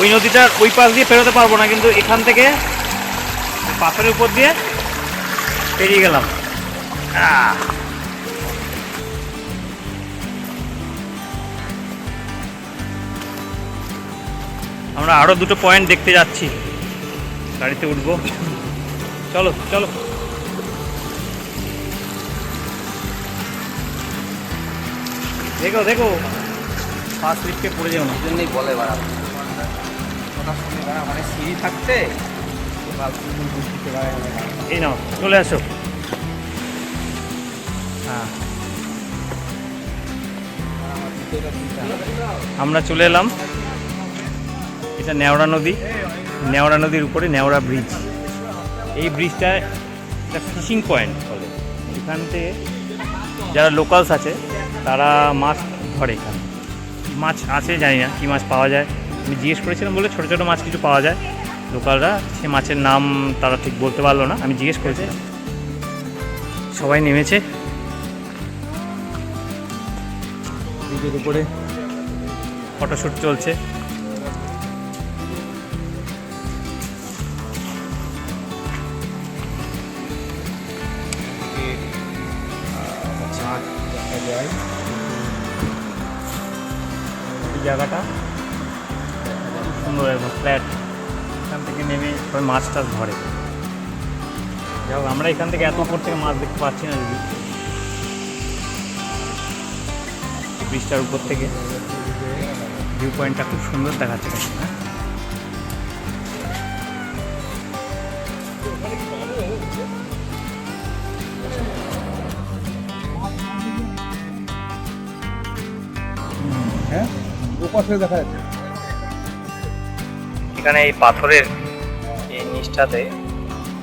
ওই নদীটার ওই পাশ দিয়ে পেরোতে পারবো না, কিন্তু এখান থেকে পাথরের উপর দিয়ে পেরিয়ে গেলাম। আমরা আরও দুটো পয়েন্ট দেখতে যাচ্ছি, গাড়িতে উঠবো। চলো চলো। দেখো দেখো, ফার্স্ট লিফটে পড়ে যাও না। জন্যই বলে বাড়াবো মানে সিঁড়ি থাকতে এই নাও, চলে আসো। হ্যাঁ, আমরা চলে এলাম। এটা নেওড়া নদী, নেওড়া নদীর উপরে নেওড়া ব্রিজ। এই ব্রিজটা একটা ফিশিং পয়েন্ট বলে। এখান থেকে যারা লোকালস আছে তারা মাছ ধরে। এখানে মাছ আছে জানি না, কী মাছ পাওয়া যায়। আমি জিজ্ঞেস করেছিলাম বলে ছোটো ছোটো মাছ কিছু পাওয়া যায়। লোকালরা সে মাছের নাম তারা ঠিক বলতে পারলো না, আমি জিজ্ঞেস করেছিলাম। সবাই নেমেছে ব্রিজের উপরে, ফটোশ্যুট চলছে। এই জায়গাটা খুব সুন্দর, একদম ফ্ল্যাট। এখান থেকে নেমে সবাই মাছ টাছ ধরে। যাই হোক, আমরা এখান থেকে এত উপর থেকে মাছ দেখতে পাচ্ছি না। যদি ব্রিজটার উপর থেকে ভিউ পয়েন্টটা খুব সুন্দর দেখাচ্ছে। হ্যাঁ, ওপাশে দেখা যাচ্ছে। এখানে এই পাথরের এই নিচটাতে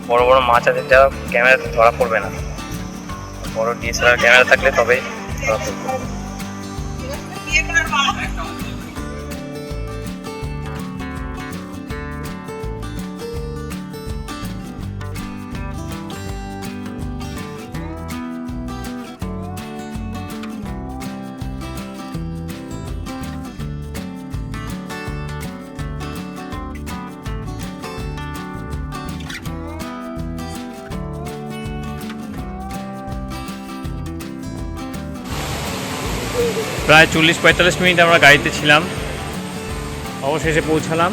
বড় বড় মাছ আছে, যা ক্যামেরাতে ধরা পড়বে না। বড় ডিএসএলআর ক্যামেরা থাকলে তবে ধরা পড়বে। প্রায় 40-45 মিনিট আমরা গাড়িতে ছিলাম, অবশেষে পৌঁছালাম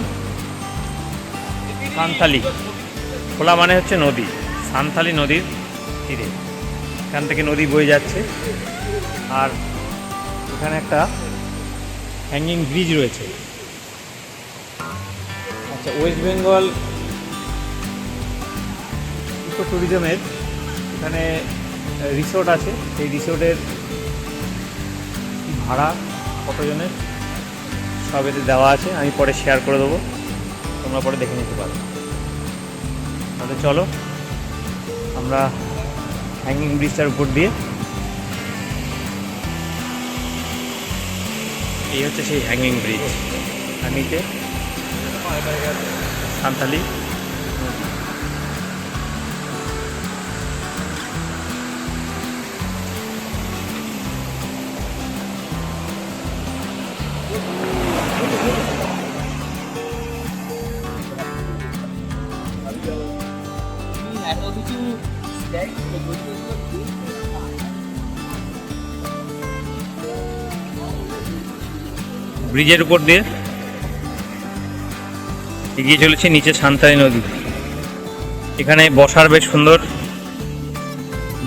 সান্থালি। খোলা মানে হচ্ছে নদী, সান্থালি নদীর তীরে। এখান থেকে নদী বয়ে যাচ্ছে, আর এখানে একটা হ্যাঙ্গিং ব্রিজ রয়েছে। আচ্ছা, ওয়েস্ট বেঙ্গল ইকো ট্যুরিজমের এখানে রিসোর্ট আছে। সেই রিসোর্টের ভাড়া কতজনের সব এতে দেওয়া আছে, আমি পরে শেয়ার করে দেবো, তোমরা পরে দেখে নিতে পারো। তাহলে চলো আমরা হ্যাঙ্গিং ব্রিজটার উপর দিয়ে, এই হচ্ছে সেই হ্যাঙ্গিং ব্রিজ। আর নিচে সান্থালি। ব্রিজের উপর দিয়ে এগিয়ে চলেছে, নিচে সান্থালি নদী। এখানে বসার বেশ সুন্দর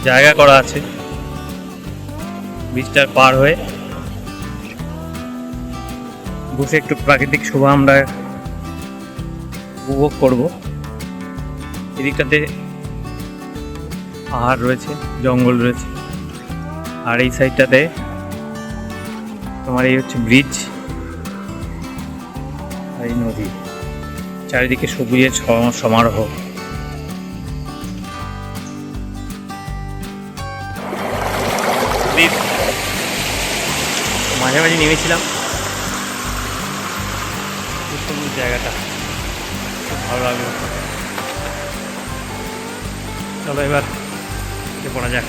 জায়গা করা আছে। ব্রিজটার পার হয়ে বসে একটু প্রাকৃতিক শোভা আমরা উপভোগ করব। এদিকটাতে পাহাড় রয়েছে, জঙ্গল রয়েছে, আর এই সাইডটাতে তোমার এই হচ্ছে ব্রিজ আর এই নদী। চারিদিকে সবুজের সমারোহ। মাঝে মাঝে নেমেছিলাম, সবুজ জায়গাটা ভালো লাগলো। চলো এবার পড়া যাক।